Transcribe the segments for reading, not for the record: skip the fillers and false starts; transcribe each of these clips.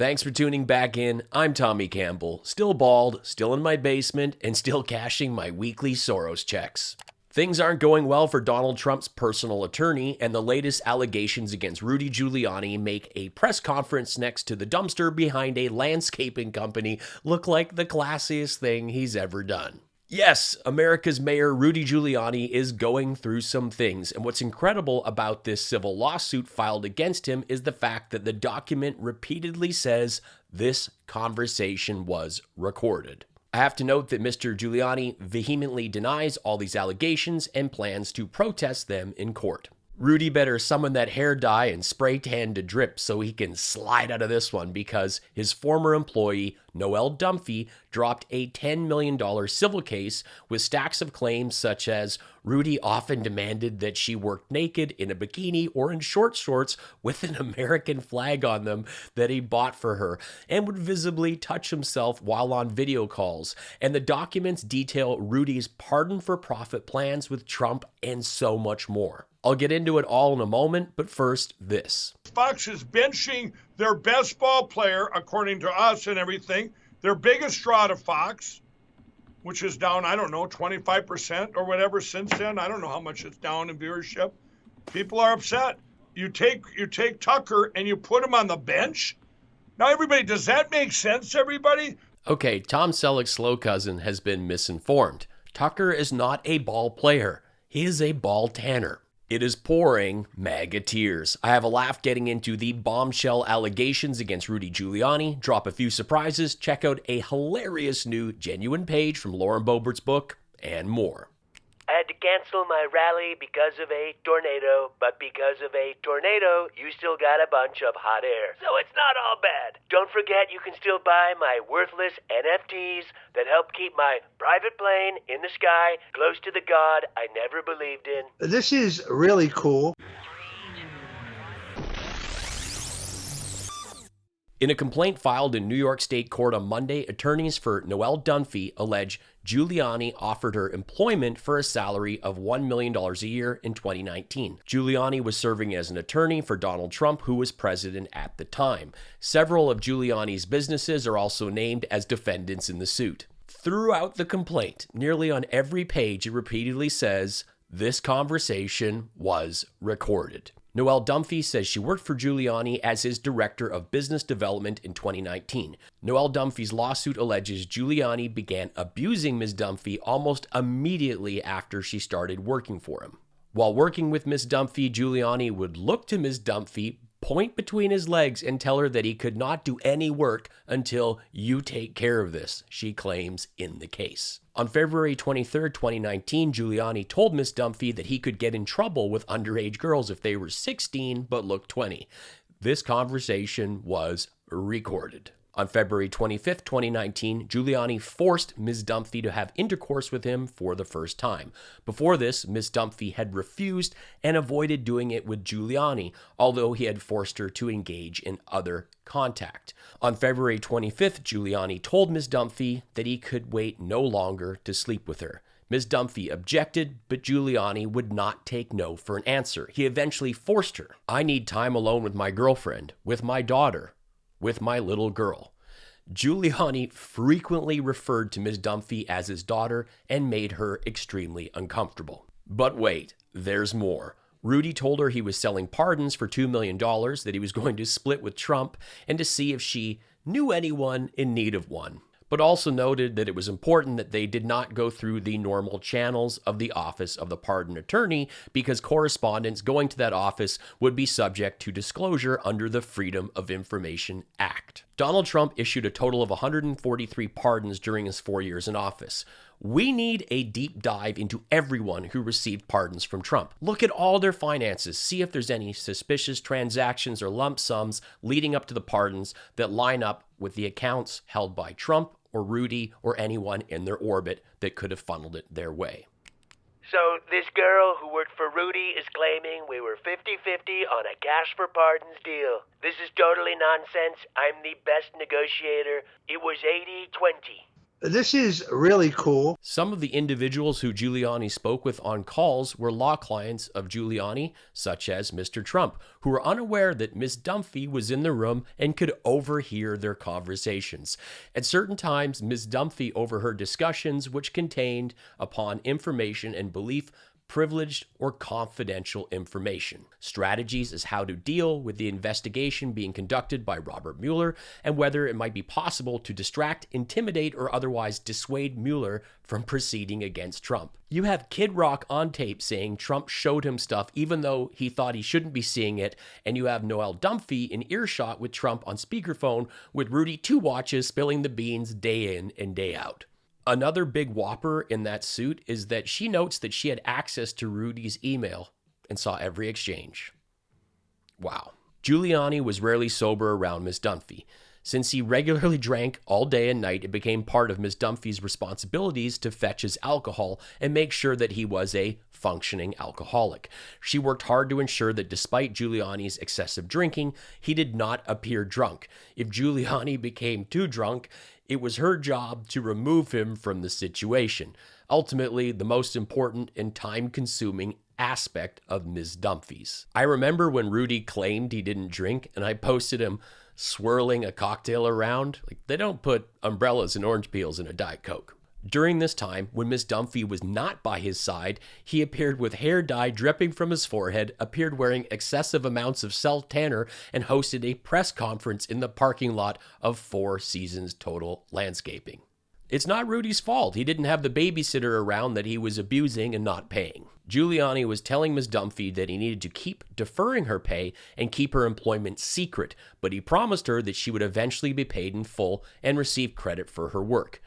Thanks for tuning back in. I'm Tommy Campbell, still bald, still in my basement, and still cashing my weekly Soros checks. Things aren't going well for Donald Trump's personal attorney, and the latest allegations against Rudy Giuliani make a press conference next to the dumpster behind a landscaping company look like the classiest thing he's ever done. Yes, America's mayor Rudy Giuliani is going through some things, and what's incredible about this civil lawsuit filed against him is the fact that the document repeatedly says this conversation was recorded. I have to note that Mr. Giuliani vehemently denies all these allegations and plans to protest them in court. Rudy better summon that hair dye and spray tan to drip so he can slide out of this one, because his former employee, Noelle Dunphy, dropped a $10 million civil case with stacks of claims such as Rudy often demanded that she work naked in a bikini or in short shorts with an American flag on them that he bought for her, and would visibly touch himself while on video calls. And the documents detail Rudy's pardon-for-profit plans with Trump and so much more. I'll get into it all in a moment, but first, this. Fox is benching their best ball player, according to us and everything, their biggest draw to Fox, which is down, 25% or whatever since then. I don't know how much it's down in viewership. People are upset. You take Tucker and you put him on the bench? Now, everybody, does that make sense, everybody? Okay, Tom Selleck's slow cousin has been misinformed. Tucker is not a ball player. He is a ball tanner. It is pouring MAGA tears. I have a laugh getting into the bombshell allegations against Rudy Giuliani, drop a few surprises, check out a hilarious new genuine page from Lauren Boebert's book, and more. I had to cancel my rally because of a tornado, but because of a tornado, you still got a bunch of hot air. So it's not all bad. Don't forget you can still buy my worthless NFTs that help keep my private plane in the sky close to the God I never believed in. This is really cool. In a complaint filed in New York State Court on Monday, attorneys for Noelle Dunphy allege Giuliani offered her employment for a salary of $1 million a year in 2019. Giuliani was serving as an attorney for Donald Trump, who was president at the time. Several of Giuliani's businesses are also named as defendants in the suit. Throughout the complaint, nearly on every page, it repeatedly says, "This conversation was recorded." Noelle Dunphy says she worked for Giuliani as his director of business development in 2019. Noelle Dunphy's lawsuit alleges Giuliani began abusing Ms. Dunphy almost immediately after she started working for him. While working with Ms. Dunphy, Giuliani would look to Ms. Dunphy, point between his legs, and tell her that he could not do any work until you take care of this, she claims in the case. On February 23, 2019, Giuliani told Ms. Dunphy that he could get in trouble with underage girls if they were 16 but looked 20. This conversation was recorded. On February 25, 2019, Giuliani forced Ms. Dunphy to have intercourse with him for the first time. Before this, Ms. Dunphy had refused and avoided doing it with Giuliani, although he had forced her to engage in other contact. On February 25th, Giuliani told Ms. Dunphy that he could wait no longer to sleep with her. Ms. Dunphy objected, but Giuliani would not take no for an answer. He eventually forced her. "I need time alone with my girlfriend, with my daughter, with my little girl." Giuliani frequently referred to Ms. Dunphy as his daughter and made her extremely uncomfortable. But wait, there's more. Rudy told her he was selling pardons for $2 million that he was going to split with Trump and to see if she knew anyone in need of one, but also noted that it was important that they did not go through the normal channels of the Office of the Pardon Attorney because correspondence going to that office would be subject to disclosure under the Freedom of Information Act. Donald Trump issued a total of 143 pardons during his 4 years in office. We need a deep dive into everyone who received pardons from Trump. Look at all their finances, see if there's any suspicious transactions or lump sums leading up to the pardons that line up with the accounts held by Trump or Rudy or anyone in their orbit that could have funneled it their way. So this girl who worked for Rudy is claiming we were 50-50 on a cash for pardons deal. This is totally nonsense. I'm the best negotiator. It was 80-20. This is really cool. Some of the individuals who Giuliani spoke with on calls were law clients of Giuliani, such as Mr. Trump, who were unaware that Ms. Dunphy was in the room and could overhear their conversations. At certain times, Ms. Dunphy overheard discussions which contained, upon information and belief, privileged or confidential information. Strategies as how to deal with the investigation being conducted by Robert Mueller and whether it might be possible to distract, intimidate, or otherwise dissuade Mueller from proceeding against Trump. You have Kid Rock on tape saying Trump showed him stuff even though he thought he shouldn't be seeing it, and you have Noelle Dunphy in earshot with Trump on speakerphone with Rudy Two Watches spilling the beans day in and day out. Another big whopper in that suit is that she notes that she had access to Rudy's email and saw every exchange. Wow. Giuliani was rarely sober around Ms. Dunphy. Since he regularly drank all day and night, it became part of Ms. Dunphy's responsibilities to fetch his alcohol and make sure that he was a functioning alcoholic. She worked hard to ensure that despite Giuliani's excessive drinking, he did not appear drunk. If Giuliani became too drunk, it was her job to remove him from the situation. Ultimately, the most important and time-consuming aspect of Ms. Dunphy's. I remember when Rudy claimed he didn't drink, and I posted him swirling a cocktail around. Like, they don't put umbrellas and orange peels in a Diet Coke. During this time, when Ms. Dunphy was not by his side, he appeared with hair dye dripping from his forehead, appeared wearing excessive amounts of self-tanner, and hosted a press conference in the parking lot of Four Seasons Total Landscaping. It's not Rudy's fault. He didn't have the babysitter around that he was abusing and not paying. Giuliani was telling Ms. Dunphy that he needed to keep deferring her pay and keep her employment secret, but he promised her that she would eventually be paid in full and receive credit for her work.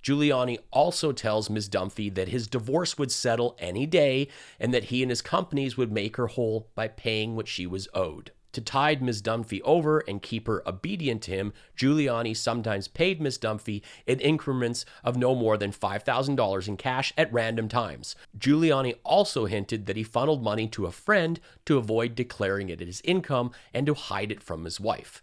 Giuliani also tells Ms. Dunphy that his divorce would settle any day and that he and his companies would make her whole by paying what she was owed. To tide Ms. Dunphy over and keep her obedient to him, Giuliani sometimes paid Ms. Dunphy in increments of no more than $5,000 in cash at random times. Giuliani also hinted that he funneled money to a friend to avoid declaring it as income and to hide it from his wife.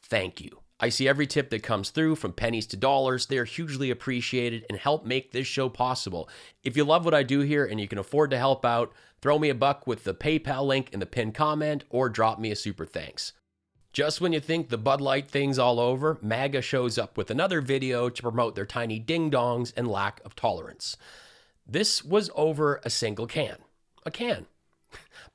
Thank you. I see every tip that comes through, from pennies to dollars. They are hugely appreciated and help make this show possible. If you love what I do here and you can afford to help out, throw me a buck with the PayPal link in the pinned comment or drop me a super thanks. Just when you think the Bud Light thing's all over, MAGA shows up with another video to promote their tiny ding-dongs and lack of tolerance. This was over a single can. A can.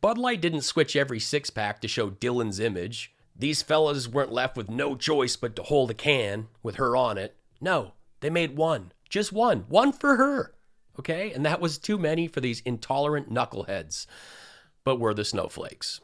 Bud Light didn't switch every six-pack to show Dylan's image. These fellas weren't left with no choice but to hold a can with her on it. No, they made one. Just one. One for her. Okay? And that was too many for these intolerant knuckleheads. But we're the snowflakes.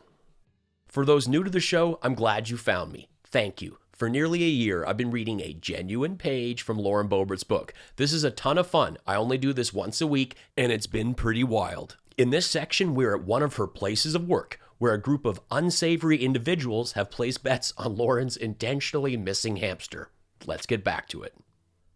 For those new to the show, I'm glad you found me. Thank you. For nearly a year, I've been reading a genuine page from Lauren Boebert's book. This is a ton of fun. I only do this once a week, and it's been pretty wild. In this section, we're at one of her places of work, where a group of unsavory individuals have placed bets on Lauren's intentionally missing hamster. Let's get back to it.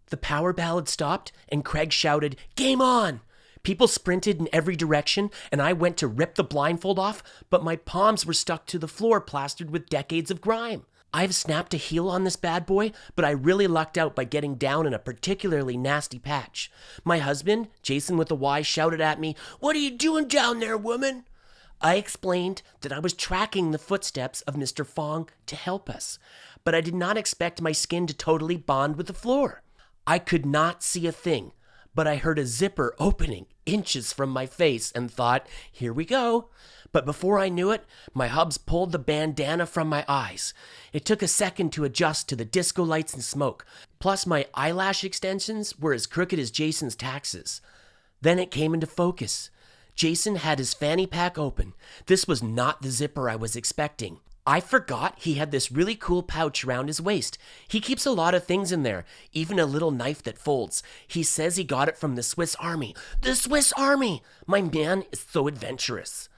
The power ballad stopped, and Craig shouted, "Game on!" People sprinted in every direction, and I went to rip the blindfold off, but my palms were stuck to the floor plastered with decades of grime. I've snapped a heel on this bad boy, but I really lucked out by getting down in a particularly nasty patch. My husband, Jason with a Y, shouted at me, "What are you doing down there, woman?" I explained that I was tracking the footsteps of Mr. Fong to help us, but I did not expect my skin to totally bond with the floor. I could not see a thing, but I heard a zipper opening inches from my face and thought, here we go. But before I knew it, my hubs pulled the bandana from my eyes. It took a second to adjust to the disco lights and smoke, plus my eyelash extensions were as crooked as Jason's taxes. Then it came into focus. Jason had his fanny pack open. This was not the zipper I was expecting. I forgot he had this really cool pouch around his waist. He keeps a lot of things in there, even a little knife that folds. He says he got it from the Swiss Army. The Swiss Army! My man is so adventurous.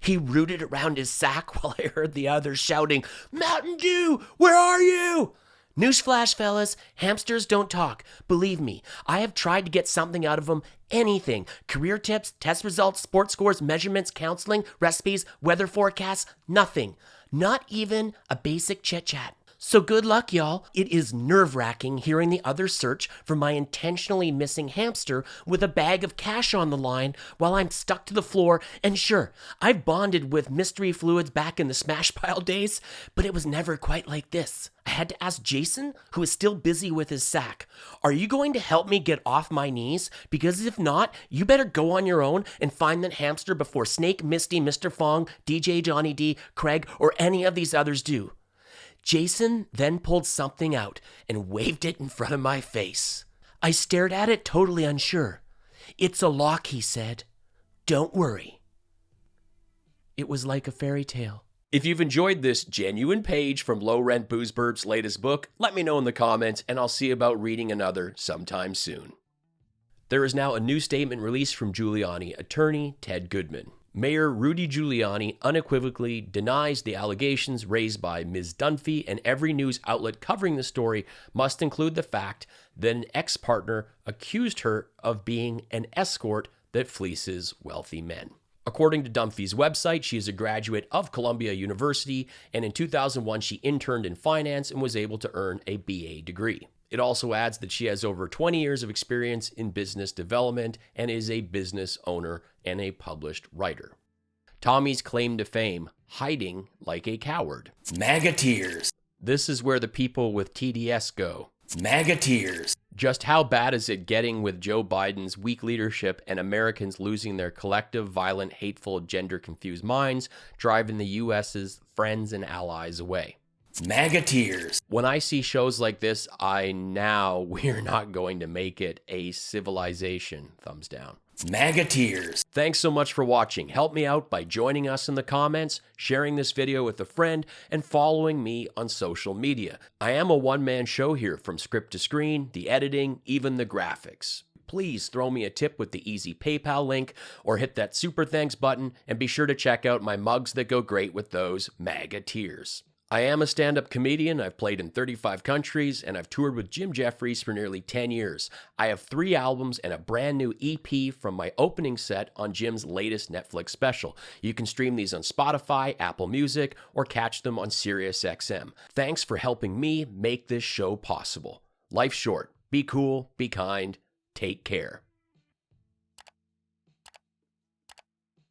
He rooted around his sack while I heard the others shouting, "Mountain Dew, where are you?" Newsflash, fellas, hamsters don't talk. Believe me, I have tried to get something out of them, anything. Career tips, test results, sports scores, measurements, counseling, recipes, weather forecasts, nothing. Not even a basic chit-chat. So good luck, y'all. It is nerve-wracking hearing the others search for my intentionally missing hamster with a bag of cash on the line while I'm stuck to the floor. And sure, I've bonded with mystery fluids back in the Smash Pile days, but it was never quite like this. I had to ask Jason, who is still busy with his sack, are you going to help me get off my knees? Because if not, you better go on your own and find that hamster before Snake, Misty, Mr. Fong, DJ Johnny D, Craig, or any of these others do. Jason then pulled something out and waved it in front of my face. I stared at it, totally unsure. It's a lock, he said. Don't worry. It was like a fairy tale. If you've enjoyed this genuine page from Low Rent Boozburp's latest book, let me know in the comments and I'll see about reading another sometime soon. There is now a new statement released from Giuliani attorney Ted Goodman. Mayor Rudy Giuliani unequivocally denies the allegations raised by Ms. Dunphy, and every news outlet covering the story must include the fact that an ex-partner accused her of being an escort that fleeces wealthy men. According to Dunphy's website, she is a graduate of Columbia University, and in 2001 she interned in finance and was able to earn a BA degree. It also adds that she has over 20 years of experience in business development and is a business owner and a published writer. Tommy's claim to fame, hiding like a coward. MAGA tears. This is where the people with TDS go. MAGA tears. Just how bad is it getting with Joe Biden's weak leadership and Americans losing their collective, violent, hateful, gender-confused minds, driving the U.S.'s friends and allies away? MAGA tears. When I see shows like this, we're not going to make it a civilization. Thumbs down. MAGA tears. Thanks so much for watching. Help me out by joining us in the comments, sharing this video with a friend, and following me on social media. I am a one-man show here, from script to screen, the editing, even the graphics. Please throw me a tip with the easy PayPal link or hit that super thanks button, and be sure to check out my mugs that go great with those MAGA tears. I am a stand-up comedian. I've played in 35 countries, and I've toured with Jim Jeffries for nearly 10 years. I have 3 albums and a brand new EP from my opening set on Jim's latest Netflix special. You can stream these on Spotify, Apple Music, or catch them on SiriusXM. Thanks for helping me make this show possible. Life's short. Be cool, be kind, take care.